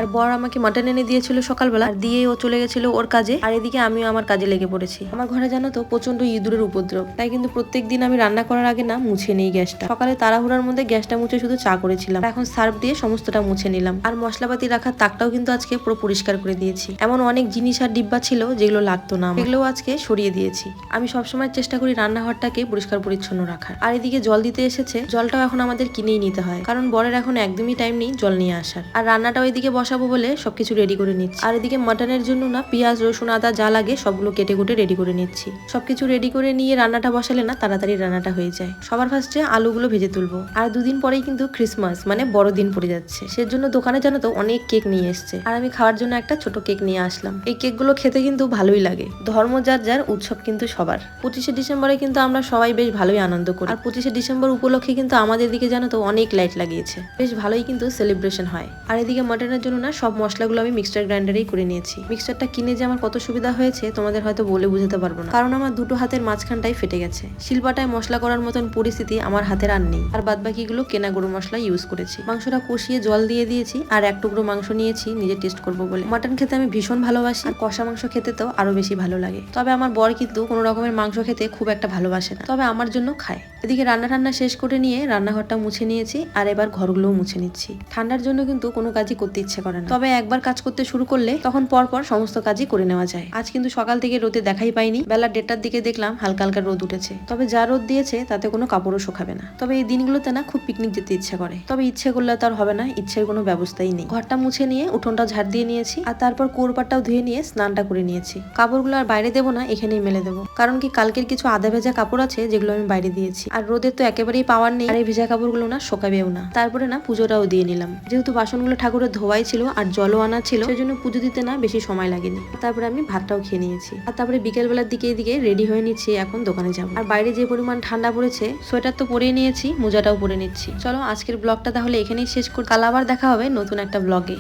আর বর আমাকে মাটন এনে দিয়েছিল সকালবেলা, আর দিয়ে ও চলে গেছিল ওর কাজে, আর এদিকে আমিও আমার কাজে লেগে পড়েছি। আমার ঘরে জানো তো প্রচন্ড ইঁদুরের উপদ্রব, তাই কিন্তু প্রত্যেকদিন আমি রান্না করার আগে না মুছে নেই গ্যাসটা। সকালে তাড়াহুড়ার মধ্যে গ্যাসটা মুছে শুধু চা করেছিলাম, এখন সার্ফ দিয়ে সমস্তটা মুছে নিলাম। আর মশলাপাতি রাখার তাকটাও কিন্তু আজকে পুরো পরিষ্কার করে দিয়েছি। এমন অনেক জিনিস আর ডিব্বা ছিল যেগুলো লাগতো না, এগুলোও আজকে সরিয়ে দিয়েছি। আমি সবসময় চেষ্টা করি রান্নাঘরটাকে পরিষ্কার পরিচ্ছন্ন রাখার। আর এদিকে জল দিতে এসেছে, জলটাও এখন আমাদের কিনেই নিতে হয়, কারণ বরের এখন একদমই টাইম নেই জল নিয়ে আসার। আর রান্নাটাও এদিকে বসাবো বলে সবকিছু রেডি করে নিচ্ছি। আর এদিকে মাটনের জন্য না পেঁয়াজ রসুন আদা যা লাগে সবগুলো কেটে কুটে রেডি করে নিচ্ছি। সবকিছু রেডি করে নিয়ে রান্নাটা বসালে না তাড়াতাড়ি রান্নাটা হয়ে যায়। সবার ফার্স্টে আলুগুলো ভেজে তুলবো। আর দুদিন পরেই কিন্তু ক্রিসমাস মানে বড়দিন পড়ে যাচ্ছে, সেজন্য দোকানে জানো তো অনেক কেক নিয়ে এসছে, আর আমি খাওয়ার জন্য একটা ছোট কেক নিয়ে আসলাম। এই কেকগুলো খেতে কিন্তু ভালোই লাগে। ধর্ম যার যার, উৎসব কিন্তু সবার। 25শে ডিসেম্বরে কিন্তু আমরা সবাই বেশ ভালোই আনন্দ করি। আর 25শে ডিসেম্বর উপলক্ষে কিন্তু আমাদের দিকে জানো তো অনেক লাইট লাগিয়েছে, বেশ ভালোই কিন্তু সেলিব্রেশন হয়। আর এদিকে মাটনের জন্য না সব মশলাগুলো আমি মিক্সচার গ্রাইন্ডারেই করে নিয়েছি। মিক্সচারটা কিনে যে আমার কত সুবিধা হয়েছে তোমাদের হয়তো বলে বুঝাতে পারবো না, কারণ আমার দুটো হাতের মাঝখানটাই ফেটে গেছে। শিলপাটায় মশলা করার মতন পরিস্থিতি আমার হাতের আর নেই। আর বাদ বাকিগুলো কেনা গরু মশলা ইউজ করেছি। মাংসটা কষিয়ে জল দিয়ে দিয়েছি, আর এক টুকরো মাংস নিয়েছি নিজে টেস্ট করবো বলে। মাটন খেতে আমি ভীষণ ভালোবাসি, আর কষা মাংস খেতে তো আরো বেশি ভালো লাগে। তবে আমার বর কিন্তু কোনো রকমের মাংস খেতে খুব একটা ভালোবাসে না, তবে আমার জন্য খায়। এদিকে রান্না শেষ করে নিয়ে রান্নাঘরটা মুছে নিয়েছি, আর এবার ঘরগুলোও মুছে নিচ্ছি। ঠান্ডার জন্য কিন্তু কোনো কাজই করতে ইচ্ছে করে না, তবে একবার কাজ করতে শুরু করলে তখন পর সমস্ত কাজই করে নেওয়া যায়। আজ কিন্তু সকাল থেকে রোদে দেখাই পাইনি, বেলা 1:30টার দিকে দেখলাম হালকা হালকা রোদ উঠেছে, তবে যা রোদ দিয়েছে তাতে কোনো কাপড়ও শুকাবে না। তবে এই দিনগুলোতে না খুব পিকনিক যেতে ইচ্ছে করে, তবে ইচ্ছে করলে তার হবে না, ইচ্ছের কোনো ব্যবস্থাই নেই। ঘরটা মুছে নিয়ে উঠোনটা ঝাড় দিয়ে নিয়েছি, আর তারপর কোরপাটটাও ধুয়ে নিয়ে স্নানটা করে নিয়েছি। কাপড়গুলো আর বাইরে দেবো না, এখানেই মেলে দেবো, কারণ কি কালকের কিছু আধা ভেজা কাপড় আছে যেগুলো আমি বাইরে দিয়েছি। আর রোদের তো একেবারেই পাওয়ার নেই, আর এই ভেজা কাপড়গুলো না শোকাবেও না। তারপরে না পুজোটাও দিয়ে নিলাম, যেহেতু বাসনগুলো ঠাকুরের ধোয়াই ছিল আর জলও আনা ছিল, সেজন্য পুজো দিতে না বেশি সময় লাগেনি। তারপরে আমি ভাতটাও খেয়ে নিয়েছি, আর তারপরে বিকেল বেলার দিকে এদিকে রেডি হয়ে নিচ্ছি, এখন দোকানে যাবো। আর বাইরে যে পরিমাণ ঠান্ডা পড়েছে, সোয়েটার তো পরে নিয়েছি, মোজাটাও পরে নিচ্ছি। চলো আজকের ব্লগটা তাহলে এখানেই শেষ করি, কাল আবার দেখা হবে নতুন একটা ব্লগে।